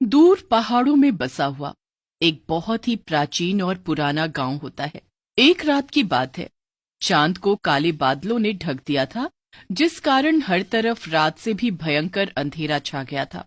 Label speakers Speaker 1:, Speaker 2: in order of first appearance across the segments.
Speaker 1: दूर पहाड़ों में बसा हुआ एक बहुत ही प्राचीन और पुराना गांव होता है। एक रात की बात है। चांद को काले बादलों ने ढक दिया था, जिस कारण हर तरफ रात से भी भयंकर अंधेरा छा गया था।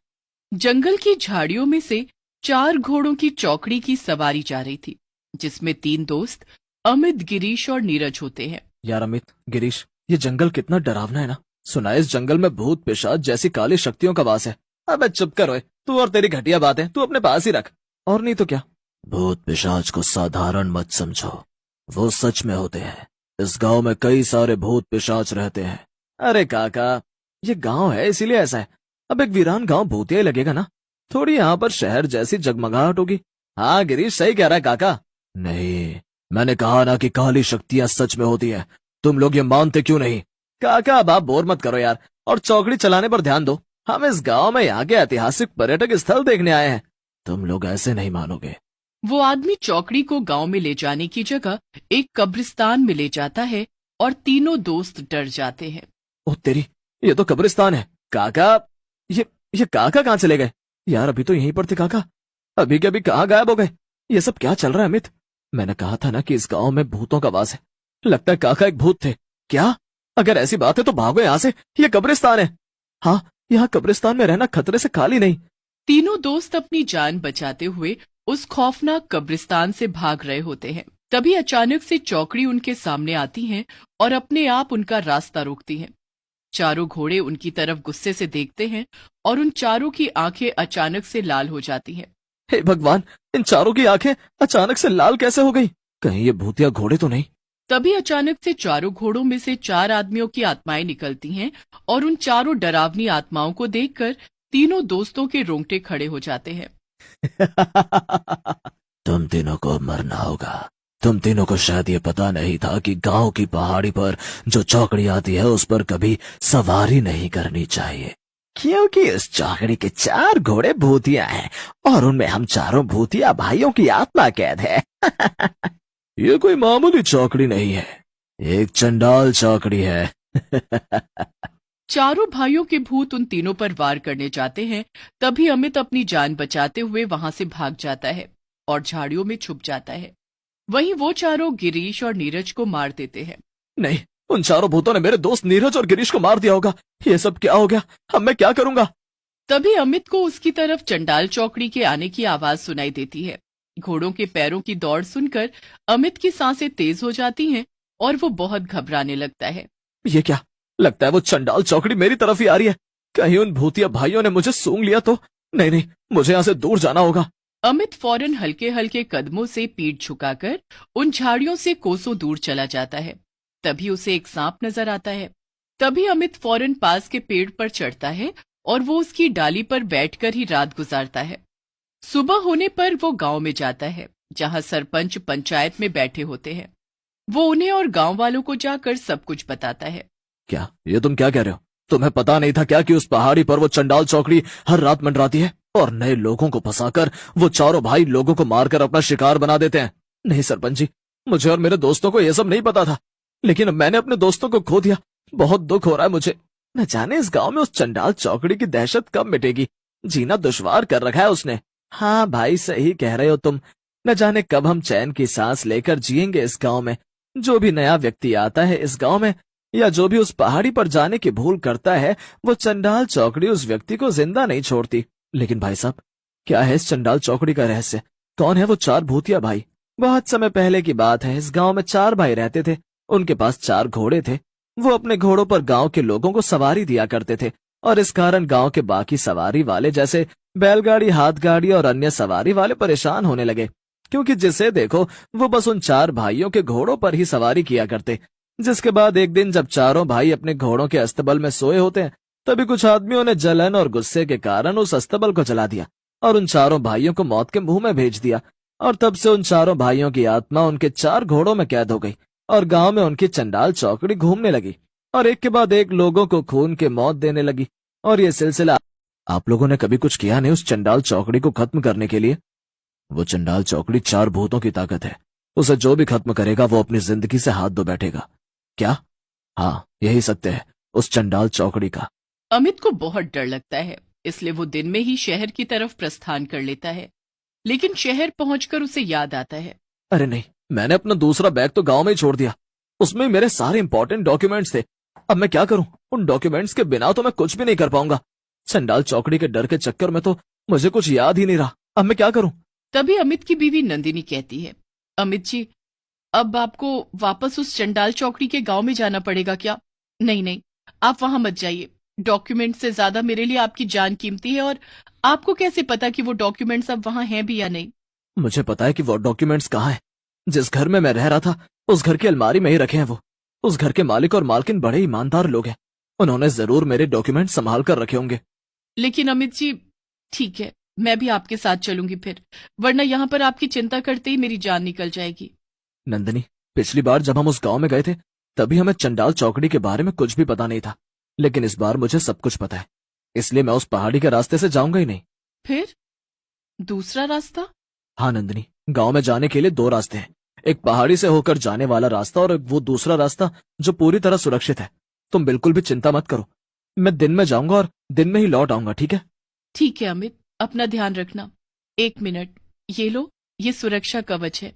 Speaker 1: जंगल की झाड़ियों में से 4 घोड़ों की चौकड़ी की सवारी जा रही थी, जिसमें 3 दोस्त अमित, गिरीश और नीरज होते हैं।
Speaker 2: यार अमित, गिरीश, ये जंगल कितना डरावना है ना। सुना है इस जंगल में भूत पिशाच जैसी काली शक्तियों का वास है। अबे चुप कर ओए, तू और तेरी घटिया बातें तू अपने पास ही रख। और नहीं तो क्या। भूत पिशाच को साधारण मत समझो, वो सच में होते हैं। इस गांव में कई सारे भूत पिशाच रहते हैं। अरे काका, ये गांव है इसीलिए ऐसा है। अब एक वीरान गांव भूतिया ही लगेगा ना, थोड़ी यहाँ पर शहर जैसी जगमगाहट होगी। हाँ गिरीश सही कह रहा है काका। नहीं, मैंने कहा ना कि काली शक्तियां सच में होती हैं। तुम लोग ये मानते क्यों नहीं? काका अब आप बोर मत करो यार, और चौकड़ी चलाने पर ध्यान दो। हम इस गांव में यहाँ के ऐतिहासिक पर्यटक स्थल देखने आए हैं। तुम लोग ऐसे नहीं मानोगे।
Speaker 1: वो आदमी चौकड़ी को गांव में ले जाने की जगह एक कब्रिस्तान में ले जाता है और तीनों दोस्त डर जाते हैं।
Speaker 2: ओह तेरी, ये तो कब्रिस्तान है। काका, ये काका कहाँ चले गए? यार अभी तो यहीं पर थे काका, अभी के अभी कहाँ गायब हो गए? ये सब क्या चल रहा है अमित? मैंने कहा था ना कि इस गांव में भूतों का वास है। लगता है काका एक भूत थे। क्या? अगर ऐसी बात है तो भागो यहाँ से, ये कब्रिस्तान है। हाँ, यहाँ कब्रिस्तान में रहना खतरे से खाली नहीं।
Speaker 1: तीनों दोस्त अपनी जान बचाते हुए उस खौफनाक कब्रिस्तान से भाग रहे होते हैं। तभी अचानक से चौकड़ी उनके सामने आती हैं और अपने आप उनका रास्ता रोकती हैं। चारों घोड़े उनकी तरफ गुस्से से देखते हैं और उन चारों की आंखें अचानक से लाल हो जाती हैं।
Speaker 2: हे भगवान, इन चारों की आंखें अचानक से लाल कैसे हो गई? कहीं ये भूतिया घोड़े तो नहीं?
Speaker 1: तभी अचानक से चारों घोड़ों में से 4 आदमियों की आत्माएं निकलती हैं और उन चारों डरावनी आत्माओं को देखकर तीनों दोस्तों के रोंगटे खड़े हो जाते हैं।
Speaker 2: तुम तीनों को मरना होगा। तुम तीनों को शायद ये पता नहीं था कि गांव की पहाड़ी पर जो चौकड़ी आती है उस पर कभी सवारी नहीं करनी चाहिए, क्योंकि इस चौकड़ी के 4 घोड़े भूतिया हैं और उनमें हम चारों भूतिया भाइयों की आत्मा कैद है। ये कोई मामूली चौकड़ी नहीं है, एक चंडाल चौकड़ी है।
Speaker 1: चारों भाइयों के भूत उन तीनों पर वार करने जाते हैं। तभी अमित अपनी जान बचाते हुए वहां से भाग जाता है और झाड़ियों में छुप जाता है। वहीं वो चारों गिरीश और नीरज को मार देते हैं।
Speaker 2: नहीं, उन चारों भूतों ने मेरे दोस्त नीरज और गिरीश को मार दिया होगा। ये सब क्या हो गया? अब मैं क्या करूंगा?
Speaker 1: तभी अमित को उसकी तरफ चंडाल चौकड़ी के आने की आवाज सुनाई देती है। घोड़ों के पैरों की दौड़ सुनकर अमित की सांसें तेज हो जाती हैं और वो बहुत घबराने लगता है।
Speaker 2: ये क्या? लगता है वो चंडाल चौकड़ी मेरी तरफ ही आ रही है। कहीं उन भूतिया भाइयों ने मुझे सूंघ लिया तो? नहीं नहीं, मुझे यहाँ से दूर जाना होगा।
Speaker 1: अमित फौरन हल्के हल्के कदमों से पीठ झुकाकर उन झाड़ियों से कोसों दूर चला जाता है। तभी उसे एक सांप नजर आता है। तभी अमित फौरन पास के पेड़ पर चढ़ता है और वो उसकी डाली पर बैठकर ही रात गुजारता है। सुबह होने पर वो गांव में जाता है, जहां सरपंच पंचायत में बैठे होते हैं। वो उन्हें और गांव वालों को जाकर सब कुछ बताता है।
Speaker 2: क्या ये तुम क्या कह रहे हो? तुम्हें पता नहीं था क्या कि उस पहाड़ी पर वो चंडाल चौकड़ी हर रात मंडराती है और नए लोगों को फंसाकर वो चारों भाई लोगों को मारकर अपना शिकार बना देते हैं? नहीं सरपंच जी, मुझे और मेरे दोस्तों को यह सब नहीं पता था, लेकिन अब मैंने अपने दोस्तों को खो दिया। बहुत दुख हो रहा है मुझे। न जाने इस गांव में उस चंडाल चौकड़ी की दहशत कब मिटेगी। जीना दुश्वार कर रखा है उसने। हाँ भाई, सही कह रहे हो तुम। न जाने कब हम चैन की सांस लेकर जिएंगे इस गांव में। जो भी नया व्यक्ति आता है इस गांव में या जो भी उस पहाड़ी पर जाने की भूल करता है, वो चंडाल चौकड़ी उस व्यक्ति को जिंदा नहीं छोड़ती। लेकिन भाई साहब, क्या है इस चंडाल चौकड़ी का रहस्य? कौन है वो 4 भूतिया भाई? बहुत समय पहले की बात है। इस गांव में 4 भाई रहते थे। उनके पास 4 घोड़े थे। वो अपने घोड़ों पर गांव के लोगों को सवारी दिया करते थे और इस कारण गांव के बाकी सवारी वाले जैसे बैलगाड़ी, हाथ गाड़ी और अन्य सवारी वाले परेशान होने लगे, क्योंकि जिसे देखो वो बस उन 4 भाइयों के घोड़ों पर ही सवारी किया करते। जिसके बाद एक दिन जब चारों भाई अपने घोड़ों के अस्तबल में सोए होते हैं, तभी कुछ आदमियों ने जलन और गुस्से के कारण उस अस्तबल को जला दिया और उन चारों भाइयों को मौत के मुंह में भेज दिया। और तब से उन चारों भाइयों की आत्मा उनके 4 घोड़ों में कैद हो गई और गांव में उनकी चंडाल चौकड़ी घूमने लगी और एक के बाद एक लोगों को खून के मौत देने लगी। और ये सिलसिला। आप लोगों ने कभी कुछ किया नहीं उस चंडाल चौकड़ी को खत्म करने के लिए? वो चंडाल चौकड़ी 4 भूतों की ताकत है। उसे जो भी खत्म करेगा वो अपनी जिंदगी से हाथ धो बैठेगा। क्या? हाँ, यही सत्य है उस चंडाल चौकड़ी का।
Speaker 1: अमित को बहुत डर लगता है इसलिए वो दिन में ही शहर की तरफ प्रस्थान कर लेता है। लेकिन शहर पहुंचकर उसे याद आता है।
Speaker 2: अरे नहीं, मैंने अपना दूसरा बैग तो गांव में ही छोड़ दिया। उसमें मेरे सारे इंपॉर्टेंट डॉक्यूमेंट्स थे। अब मैं क्या करूं? उन डॉक्यूमेंट्स के बिना तो मैं कुछ भी नहीं कर पाऊंगा। चंडाल चौकड़ी के डर के चक्कर में तो मुझे कुछ याद ही नहीं रहा। अब मैं क्या करूं?
Speaker 1: तभी अमित की बीवी नंदिनी कहती है, अमित जी, अब आपको वापस उस चंडाल चौकड़ी के गांव में जाना पड़ेगा क्या? नहीं नहीं, आप वहां मत जाइए। डॉक्यूमेंट से ज्यादा मेरे लिए आपकी जान कीमती है, और आपको कैसे पता कि वो डॉक्यूमेंट्स अब वहां हैं भी या नहीं?
Speaker 2: मुझे पता है कि वो डॉक्यूमेंट्स कहाँ हैं। जिस घर में मैं रह रहा था उस घर की अलमारी में ही रखे हैं वो। उस घर के मालिक और मालकिन बड़े ईमानदार लोग हैं। उन्होंने जरूर मेरे डॉक्यूमेंट संभाल कर रखे होंगे।
Speaker 1: लेकिन अमित जी, ठीक है, मैं भी आपके साथ चलूंगी फिर, वरना यहाँ पर आपकी चिंता करते ही मेरी जान निकल जाएगी।
Speaker 2: नंदिनी, पिछली बार जब हम उस गांव में गए थे तभी हमें चंडाल चौकड़ी के बारे में कुछ भी पता नहीं था, लेकिन इस बार मुझे सब कुछ पता है। इसलिए मैं उस पहाड़ी के रास्ते से जाऊंगा ही नहीं।
Speaker 1: फिर दूसरा रास्ता?
Speaker 2: हाँ नंदिनी, गांव में जाने के लिए दो रास्ते हैं। एक पहाड़ी से होकर जाने वाला रास्ता और वो दूसरा रास्ता जो पूरी तरह सुरक्षित है। तुम बिल्कुल भी चिंता मत करो। मैं दिन में जाऊंगा और दिन में ही लौट आऊंगा, ठीक है?
Speaker 1: ठीक है अमित, अपना ध्यान रखना। 1 मिनट, ये लो, ये सुरक्षा कवच है।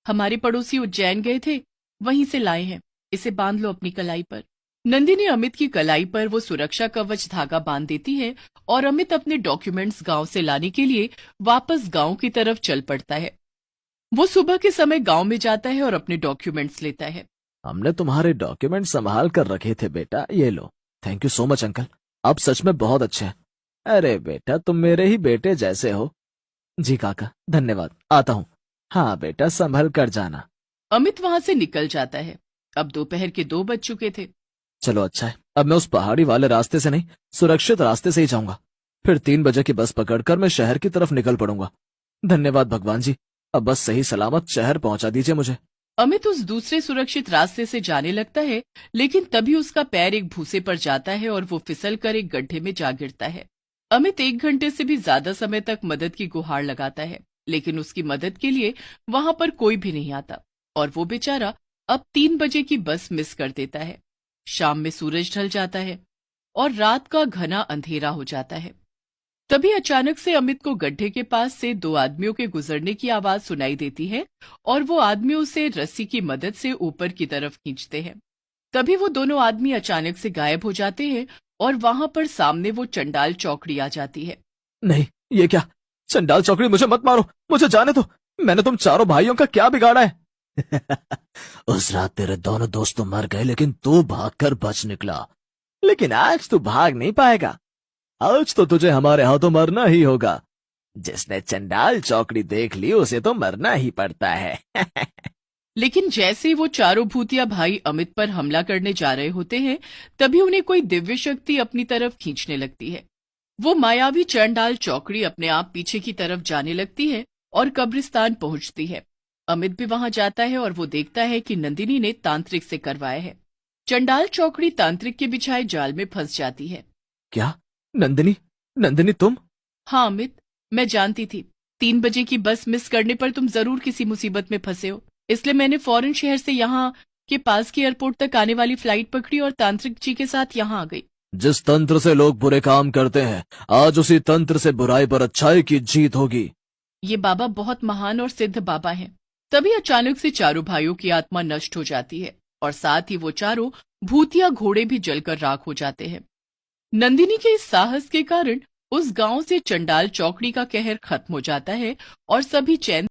Speaker 1: हमारे पड़ोसी उज्जैन गए थे, वहीं से लाए हैं। इसे बांध लो अपनी कलाई पर। नंदिनी अमित की कलाई पर वो सुरक्षा कवच धागा बांध देती है और अमित अपने डॉक्यूमेंट्स गांव से लाने के लिए वापस गांव की तरफ चल पड़ता है। वो सुबह के समय गांव में जाता है और अपने डॉक्यूमेंट्स लेता है।
Speaker 2: हमने तुम्हारे डॉक्यूमेंट संभाल कर रखे थे बेटा, ये लो। Thank you so much uncle, आप सच में बहुत अच्छे हैं। अरे बेटा, तुम मेरे ही बेटे जैसे हो। जी काका, धन्यवाद, आता हूँ। हाँ बेटा, संभल कर जाना।
Speaker 1: अमित वहां से निकल जाता है। अब दोपहर के 2 बज चुके थे।
Speaker 2: चलो अच्छा है, अब मैं उस पहाड़ी वाले रास्ते से नहीं, सुरक्षित रास्ते से ही जाऊंगा। फिर 3 बजे की बस पकड़कर मैं शहर की तरफ निकल पड़ूंगा। धन्यवाद भगवान जी, अब बस सही सलामत शहर पहुंचा दीजिए मुझे।
Speaker 1: अमित उस दूसरे सुरक्षित रास्ते से जाने लगता है, लेकिन तभी उसका पैर एक भूसे पर जाता है और वो फिसल कर एक गड्ढे में जा गिरता है। अमित 1 घंटे से भी ज्यादा समय तक मदद की गुहार लगाता है, लेकिन उसकी मदद के लिए वहां पर कोई भी नहीं आता और वो बेचारा अब 3 बजे की बस मिस कर देता है। शाम में सूरज ढल जाता है और रात का घना अंधेरा हो जाता है। तभी अचानक से अमित को गड्ढे के पास से 2 आदमियों के गुजरने की आवाज सुनाई देती है और वो आदमी उसे रस्सी की मदद से ऊपर की तरफ खींचते हैं। तभी वो दोनों आदमी अचानक से गायब हो जाते हैं और वहां पर सामने वो चंडाल चौकड़ी आ जाती है।
Speaker 2: नहीं, ये क्या? चंडाल चौकड़ी, मुझे मत मारो, मुझे जाने दो। मैंने तुम चारों भाइयों का क्या बिगाड़ा है? उस रात तेरे दोनों दोस्त तो मर गए, लेकिन तू भागकर बच निकला। लेकिन आज तू भाग नहीं पाएगा। आज तो तुझे हमारे हाथों मरना ही होगा। जिसने चंडाल चौकड़ी देख ली उसे तो मरना ही पड़ता है।
Speaker 1: लेकिन जैसे ही वो चारों भूतिया भाई अमित पर हमला करने जा रहे होते हैं, तभी उन्हें कोई दिव्य शक्ति अपनी तरफ खींचने लगती है। वो मायावी चंडाल चौकड़ी अपने आप पीछे की तरफ जाने लगती है और कब्रिस्तान पहुंचती है। अमित भी वहां जाता है और वो देखता है कि नंदिनी ने तांत्रिक से करवाया है। चंडाल चौकड़ी तांत्रिक के बिछाए जाल में फंस जाती है।
Speaker 2: क्या? नंदिनी, नंदिनी तुम?
Speaker 1: हाँ अमित, मैं जानती थी 3 बजे की बस मिस करने पर तुम जरूर किसी मुसीबत में फंसे हो, इसलिए मैंने फौरन शहर से यहाँ के पास की एयरपोर्ट तक आने वाली फ्लाइट पकड़ी और तांत्रिक जी के साथ यहाँ आ गई।
Speaker 2: जिस तंत्र से लोग बुरे काम करते हैं, आज उसी तंत्र से बुराई पर अच्छाई की जीत होगी।
Speaker 1: ये बाबा बहुत महान और सिद्ध बाबा हैं। तभी अचानक से चारों भाइयों की आत्मा नष्ट हो जाती है और साथ ही वो चारों भूतिया घोड़े भी जलकर राख हो जाते हैं। नंदिनी के इस साहस के कारण उस गांव से चंडाल चौकड़ी का कहर खत्म हो जाता है और सभी चैन